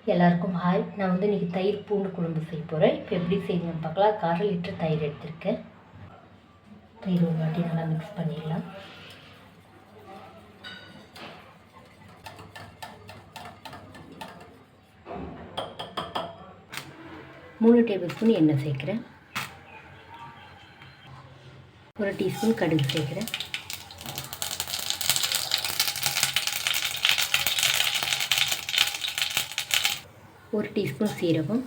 எல்லாருக்கும் ஹாய். நான் இன்றைக்கி தயிர் பூண்டு குழம்பு செய்ய போகிறேன். இப்போ எப்படி செய்யணும்னு பார்க்கலாம். 1/2 லிட்டர் தயிர் எடுத்திருக்கேன். தயிர் ஒரு வாட்டி நல்லா மிக்ஸ் பண்ணிடலாம். மூணு டேபிள் ஸ்பூன் எண்ணெய் சேர்க்குறேன். 1 டீஸ்பூன் கடுகு சேர்க்குறேன். ஒரு டீஸ்பூன் சீரகம்,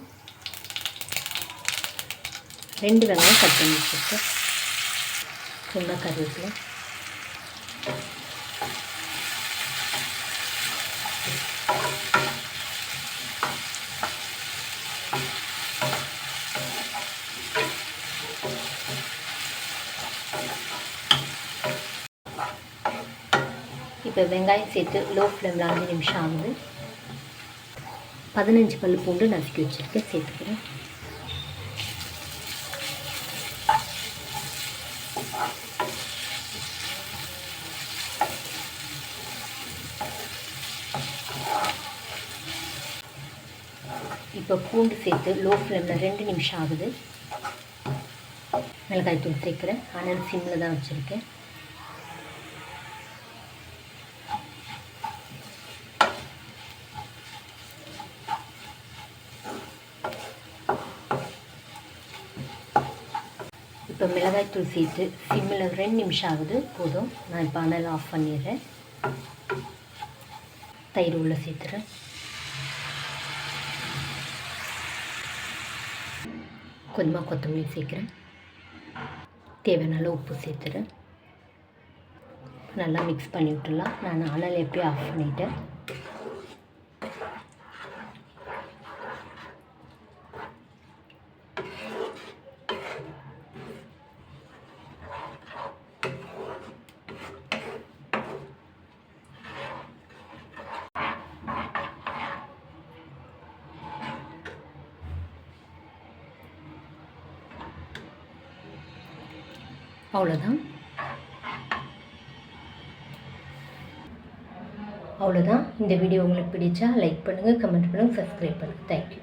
2 வெங்காயம் கட் பண்ணி வச்சுருக்கேன். கொஞ்சம் கருவேப்பிலை, இப்போ வெங்காயம் சேர்த்து லோ ஃப்ளேமில் 5 நிமிஷம் ஆகுது. 15 பல் பூண்டு நசுக்கி வச்சுருக்கேன், சேர்த்துக்கிறேன். இப்போ பூண்டு சேர்த்து லோ ஃப்ளேமில் 2 நிமிஷம் ஆகுது. மிளகாய் தூள் சேர்க்குறேன். ஆனால் சிம்மில் தான் வச்சுருக்கேன். இப்போ மிளகாய்த்தூள் சேர்த்து சிம்மில் 2 நிமிஷம் ஆகுது, போதும். நான் இப்போ அனல் ஆஃப் பண்ணிடுறேன். தயிர் உள்ள சேர்த்துறேன். கொஞ்சமாக கொத்தமல்லி சேர்க்குறேன். தேவையான உப்பு சேர்த்துறேன். நல்லா மிக்ஸ் பண்ணி விட்டுடலாம். நான் அனல் எப்பயும் ஆஃப் பண்ணிட்டேன். அவ்வளோதான். இந்த வீடியோ உங்களுக்கு பிடிச்சா லைக் பண்ணுங்கள், கமெண்ட் பண்ணுங்கள், சப்ஸ்கிரைப் பண்ணுங்கள். தேங்க்யூ.